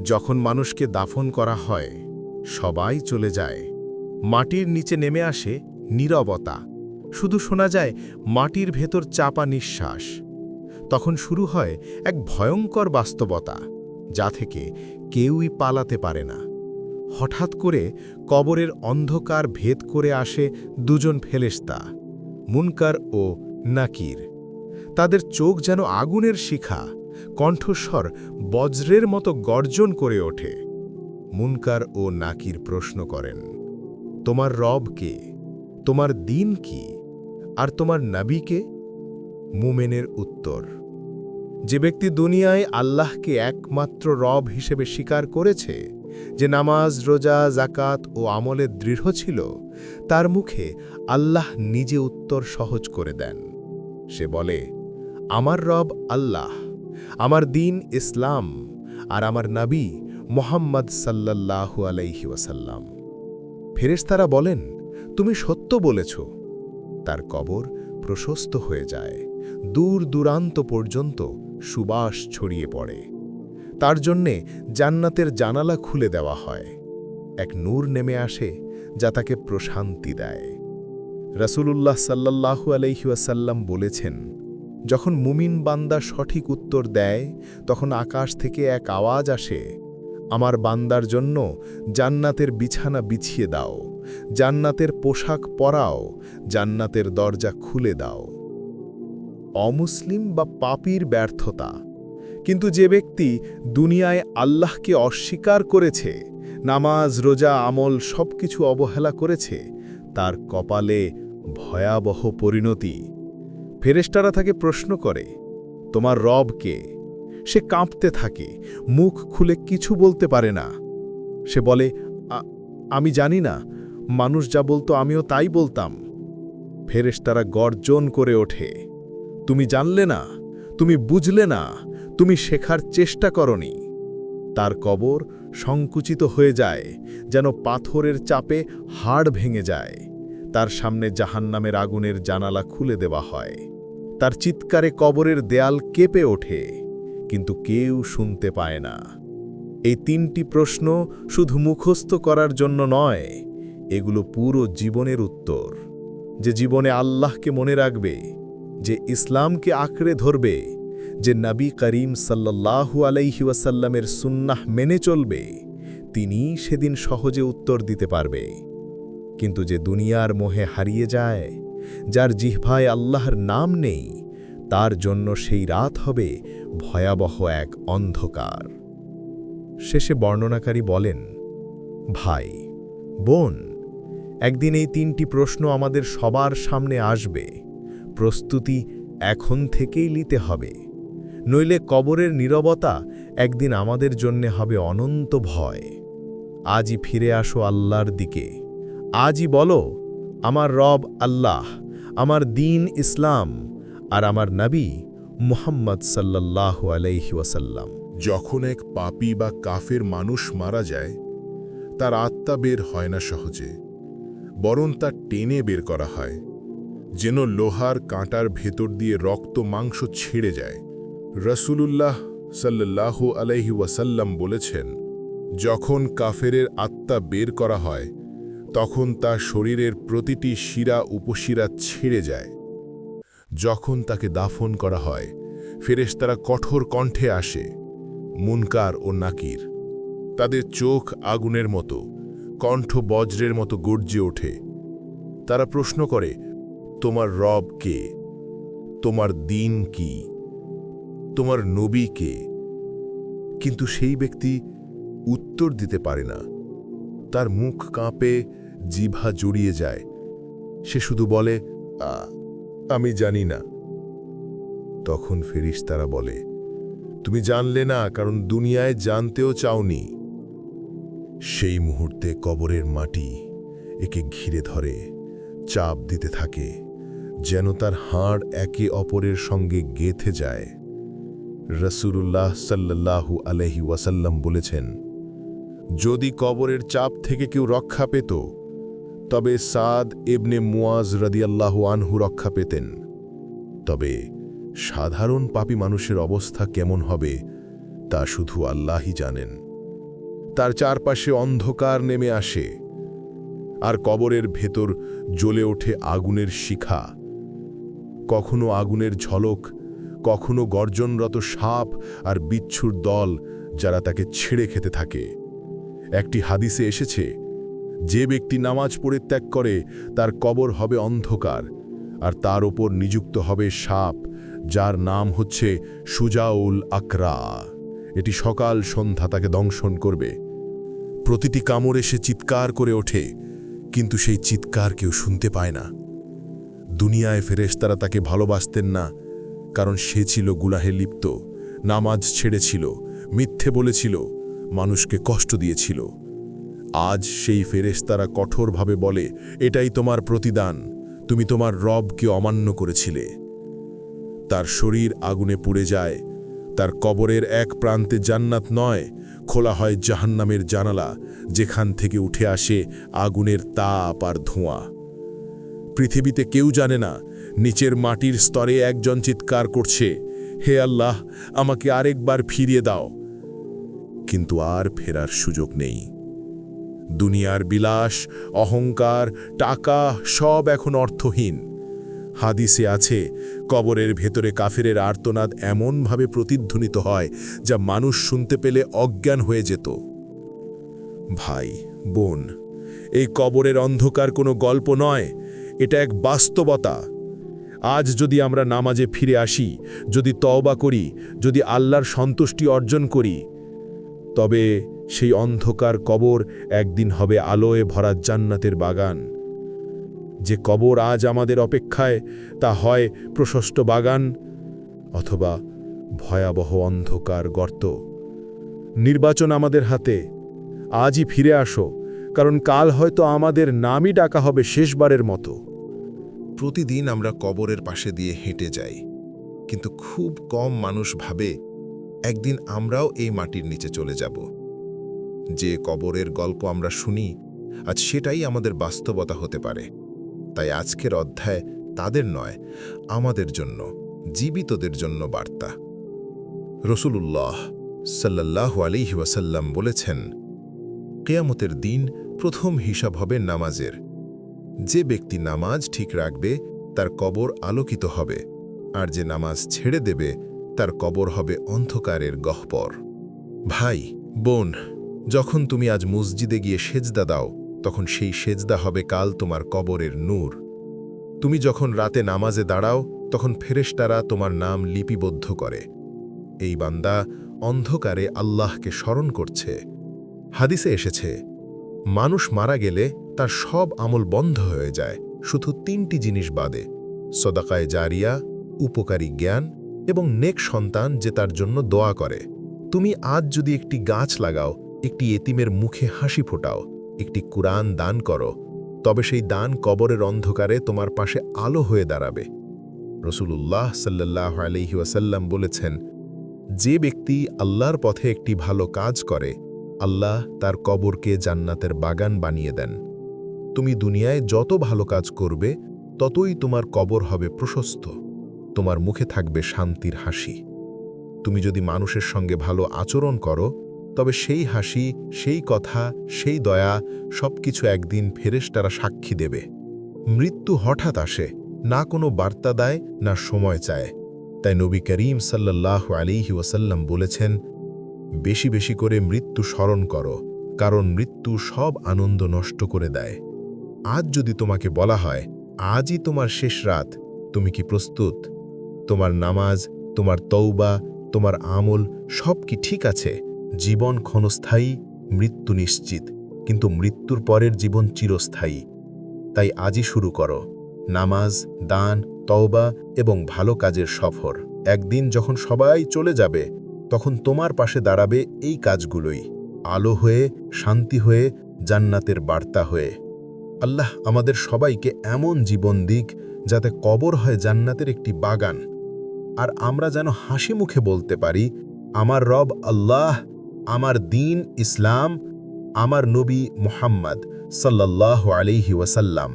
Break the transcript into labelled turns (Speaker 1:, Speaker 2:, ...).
Speaker 1: যখন মানুষকে দাফন করা হয় সবাই চলে যায়, মাটির নিচে নেমে আসে নীরবতা, শুধু শোনা যায় মাটির ভেতর চাপা নিঃশ্বাস। তখন শুরু হয় এক ভয়ঙ্কর বাস্তবতা, যা থেকে কেউই পালাতে পারে না। হঠাৎ করে কবরের অন্ধকার ভেদ করে আসে দুজন ফেরেশতা, মুনকার ও নাকির। তাদের চোখ যেন আগুনের শিখা, কণ্ঠস্বর বজ্রের মতো গর্জন করে ওঠে। মুনকার ও নাকির প্রশ্ন করেন, তোমার রব কে? তোমার দিন কি? আর তোমার নবী কে? মুমেনের উত্তর, যে ব্যক্তি দুনিয়ায় আল্লাহকে একমাত্র রব হিসেবে স্বীকার করেছে, যে নামাজ, রোজা, জাকাত ও আমলে দৃঢ় ছিল, তার মুখে আল্লাহ নিজে উত্তর সহজ করে দেন। সে বলে, আমার রব আল্লাহ, আমার দিন ইসলাম, আর আমার নবী মুহাম্মদ সাল্লাল্লাহু আলাইহি ওয়াসাল্লাম। ফেরেশতারা বলেন, তুমি সত্য বলেছ। তার কবর প্রশস্ত হয়ে যায়, দূর দূরান্ত পর্যন্ত সুবাস ছড়িয়ে পড়ে। তার জন্যে জান্নাতের জানালা খুলে দেওয়া হয়, এক নূর নেমে আসে যা তাকে প্রশান্তি দেয়। রাসূলুল্লাহ সাল্লাল্লাহু আলাইহি ওয়াসাল্লাম বলেছেন, যখন মুমিন বান্দা সঠিক উত্তর দেয়, তখন আকাশ থেকে এক আওয়াজ আসে, আমার বান্দার জন্য জান্নাতের বিছানা বিছিয়ে দাও, জান্নাতের পোশাক পরাও, জান্নাতের দরজা খুলে দাও। অমুসলিম বা পাপীর ব্যর্থতা। কিন্তু যে ব্যক্তি দুনিয়ায় আল্লাহকে অস্বীকার করেছে, নামাজ, রোজা, আমল সবকিছু অবহেলা করেছে, তার কপালে ভয়াবহ পরিণতি। ফেরেশতারা তাকে প্রশ্ন করে, তোমার রব কে? সে কাঁপতে থাকে, মুখ খুলে কিছু বলতে পারে না। সে বলে, আমি জানি না, মানুষ যা বলতো আমিও তাই বলতাম। ফেরেশতারা গর্জন করে ওঠে, তুমি জানলে না, তুমি বুঝলে না, তুমি শেখার চেষ্টা করনি। তার কবর সংকুচিত হয়ে যায়, যেন পাথরের চাপে হাড় ভেঙে যায়। তার সামনে জাহান্নামের আগুনের জানালা খুলে দেওয়া হয়। তার চিৎকারে কবরের দেয়াল কেঁপে ওঠে, কিন্তু কেউ শুনতে পায় না। এই তিনটি প্রশ্ন শুধু মুখস্থ করার জন্য নয়, এগুলো পুরো জীবনের উত্তর। যে জীবনে আল্লাহকে মনে রাখবে, যে ইসলামকে আঁকড়ে ধরবে, যে নবী করিম সাল্লাল্লাহু আলাইহি ওয়াসাল্লামের সুন্নাহ মেনে চলবে, তিনি সেদিন সহজে উত্তর দিতে পারবে। কিন্তু যে দুনিয়ার মোহে হারিয়ে যায়, যার জিহ্বায় আল্লাহর নাম নেই, তার জন্য সেই রাত হবে ভয়াবহ এক অন্ধকার। শেষে বর্ণনাকারী বলেন, ভাই, বোন, একদিন এই তিনটি প্রশ্ন আমাদের সবার সামনে আসবে। প্রস্তুতি এখন থেকেই নিতে হবে, নইলে কবরের নীরবতা একদিন আমাদের জন্যে হবে অনন্ত ভয়। আজই ফিরে আসো আল্লাহর দিকে। আজই বলো, আমার রব আল্লাহ, আমার দিন ইসলাম, আর আমার নবী মুহাম্মদ সাল্লাল্লাহু আলাইহি ওয়াসাল্লাম।
Speaker 2: যখন এক পাপী বা কাফের মানুষ মারা যায়, তার আত্মা বের হয় না সহজে, বরং তা টেনে বের করা হয়, যেন লোহার কাঁটার ভেতর দিয়ে রক্ত মাংস ছিঁড়ে যায়। রাসূলুল্লাহ সাল্লাল্লাহু আলাইহি ওয়াসাল্লাম বলেছেন, যখন কাফেরের আত্মা বের করা হয়, তখন তার শরীরের প্রতিটি শিরা উপশিরা ছিঁড়ে যায়। যখন তাকে দাফন করা হয়, ফেরেশতারা কঠোর কণ্ঠে আসে, মুনকার ও নাকির। তাদের চোখ আগুনের মতো, কণ্ঠ বজ্রের মতো গর্জে ওঠে। তারা প্রশ্ন করে, তোমার রব কে? তোমার দিন কি? তোমার নবী কে? কিন্তু সেই ব্যক্তি উত্তর দিতে পারে না। তার মুখ কাঁপে, জিহ্বা জড়িয়ে যায়। সে শুধু বলে, আমি জানি না। তখন ফেরেশতারা বলে, তুমি জানলে না, কারণ দুনিয়ায় জানতেও চাওনি। সেই মুহূর্তে কবরের মাটি একে ঘিরে ধরে, চাপ দিতে থাকে, যেন তার হাড় একে অপরের সঙ্গে গেঁথে যায়। রাসূলুল্লাহ সাল্লাল্লাহু আলাইহি ওয়াসাল্লাম বলেছেন, যদি কবরের চাপ থেকে কেউ রক্ষা পেত, তবে সাদ ইবনে মুয়াজ রাদিয়াল্লাহু আনহু রক্ষা পেতেন। তবে সাধারণ পাপী মানুষের অবস্থা কেমন হবে তা শুধু আল্লাহই জানেন। তার চারপাশে অন্ধকার নেমে আসে আর কবরের ভেতর জ্বলে ওঠে আগুনের শিখা। কখনো আগুনের ঝলক, কখনো গর্জনরত সাপ আর বিচ্ছুর দল যারা তাকে ছেড়ে খেতে থাকে। একটি হাদিসে এসেছে, যে ব্যক্তি নামাজ পড়ে ত্যাগ করে তার কবর হবে অন্ধকার আর তার ওপর নিযুক্ত হবে সাপ, যার নাম হচ্ছে সুজাউল আকরা। এটি সকাল সন্ধ্যা তাকে দংশন করবে। প্রতিটি কামড় এসে চিৎকার করে ওঠে, কিন্তু সেই চিৎকার কেউ শুনতে পায় না। দুনিয়ায় ফেরেশতারা তাকে ভালোবাসতেন না, কারণ সে ছিল গুনাহে লিপ্ত, নামাজ ছেড়েছিল, মিথ্যে বলেছিল, মানুষকে কষ্ট দিয়েছিল। আজ সেই ফেরেশতারা কঠোরভাবে বলে, এটাই তোমার প্রতিদান, তুমি তোমার রবকে অমান্য করেছিলে। তার শরীর আগুনে পুড়ে যায়। তার কবরের এক প্রান্তে জান্নাত নয়, খোলা হয় জাহান্নামের জানালা, যেখান থেকে উঠে আসে আগুনের তাপ আর ধোঁয়া। পৃথিবীতে কেউ জানে না, নিচের মাটির স্তরে একজন চিৎকার করছে, হে আল্লাহ, আমাকে আরেকবার ফিরিয়ে দাও। কিন্তু আর ফেরার সুযোগ নেই। দুনিয়ার বিলাস, অহংকার, টাকা সব এখন অর্থহীন। হাদিসে আছে, কবরের ভেতরে কাফেরের আর্তনাদ এমনভাবে প্রতিধ্বনিত হয় যা মানুষ শুনতে পেলে অজ্ঞান হয়ে যেত। ভাই, বোন, এই কবরের অন্ধকার কোনো গল্প নয়, এটা এক বাস্তবতা। আজ যদি আমরা নামাজে ফিরে আসি, যদি তওবা করি, যদি আল্লাহর সন্তুষ্টি অর্জন করি, তবে সেই অন্ধকার কবর একদিন হবে আলোয় ভরা জান্নাতের বাগান। যে কবর আজ আমাদের অপেক্ষায়, তা হয় প্রশস্ত বাগান অথবা ভয়াবহ অন্ধকার গর্ত। নির্বাচন আমাদের হাতে। আজই ফিরে আসো, কারণ কাল হয়তো আমাদের নামই ডাকা হবে শেষবারের মতো।
Speaker 3: প্রতিদিন আমরা কবরের পাশে দিয়ে হেঁটে যাই, কিন্তু খুব কম মানুষ ভাবে একদিন আমরাও এই মাটির নিচে চলে যাব। যে কবরের গল্প আমরা শুনি, আজ সেটাই আমাদের বাস্তবতা হতে পারে। তাই আজকের অধ্যায় তাদের নয়, আমাদের জন্য, জীবিতদের জন্য বার্তা। রাসূলুল্লাহ সাল্লাল্লাহু আলাইহি ওয়াসাল্লাম বলেছেন, কিয়ামতের দিন প্রথম হিসাব হবে নামাজের। যে ব্যক্তি নামাজ ঠিক রাখবে তার কবর আলোকিত হবে, আর যে নামাজ ছেড়ে দেবে তার কবর হবে অন্ধকারের গহ্বর। ভাই, বোন, যখন তুমি আজ মসজিদে গিয়ে সেজদা দাও, তখন সেই সেজদা হবে কাল তোমার কবরের নূর। তুমি যখন রাতে নামাজে দাঁড়াও, তখন ফেরেশতারা তোমার নাম লিপিবদ্ধ করে। এই বান্দা অন্ধকারে আল্লাহকে স্মরণ করছে। হাদিসে এসেছে, মানুষ মারা গেলে তার সব আমল বন্ধ হয়ে যায়, শুধু 3টি জিনিস বাদে: সদাকায়ে জারিয়া, উপকারী জ্ঞান এবং নেক সন্তান যে তার জন্য দোয়া করে। তুমি আজ যদি একটি গাছ লাগাও, একটি এতিমের মুখে হাসি ফোটাও, একটি কুরআন দান করো, তবে সেই দান কবরের অন্ধকারে তোমার পাশে আলো হয়ে দাঁড়াবে। রাসূলুল্লাহ সাল্লাল্লাহু আলাইহি ওয়াসাল্লাম বলেছেন, যে ব্যক্তি আল্লাহর পথে একটি ভালো কাজ করে, আল্লাহ তার কবরকে জান্নাতের বাগান বানিয়ে দেন। তুমি দুনিয়ায় যত ভালো কাজ করবে, ততই তোমার কবর হবে প্রশস্ত, তোমার মুখে থাকবে শান্তির হাসি। তুমি যদি মানুষের সঙ্গে ভালো আচরণ করো, তবে সেই হাসি, সেই কথা, সেই দয়া সবকিছু একদিন ফেরেশতারা সাক্ষী দেবে। মৃত্যু হঠাৎ আসে, না কোনো বার্তা দেয়, না সময় চায়। তাই নবী করিম সাল্লাল্লাহু আলাইহি ওয়াসাল্লাম বলেছেন, বেশি বেশি করে মৃত্যু স্মরণ করো, কারণ মৃত্যু সব আনন্দ নষ্ট করে দেয়। আজ যদি তোমাকে বলা হয়, আজই তোমার শেষ রাত, তুমি কি প্রস্তুত? তোমার নামাজ, তোমার তওবা, তোমার আমল সব কি ঠিক আছে? জীবন ক্ষণস্থায়ী, মৃত্যু নিশ্চিত, কিন্তু মৃত্যুর পরের জীবন চিরস্থায়ী। তাই আজই শুরু করো নামাজ, দান, তওবা এবং ভালো কাজের সফর। একদিন যখন সবাই চলে যাবে, তখন তোমার পাশে দাঁড়াবে এই কাজগুলোই, আলো হয়ে, শান্তি হয়ে, জান্নাতের বার্তা হয়ে। আল্লাহ আমাদের সবাইকে এমন জীবন দিক, যাতে কবর হয় জান্নাতের একটি বাগান, আর আমরা যেন হাসি মুখে বলতে পারি, আমার রব আল্লাহ, আমার দিন ইসলাম, আমার নবী মুহাম্মদ সাল্লাল্লাহু আলাইহি ওয়াসাল্লাম।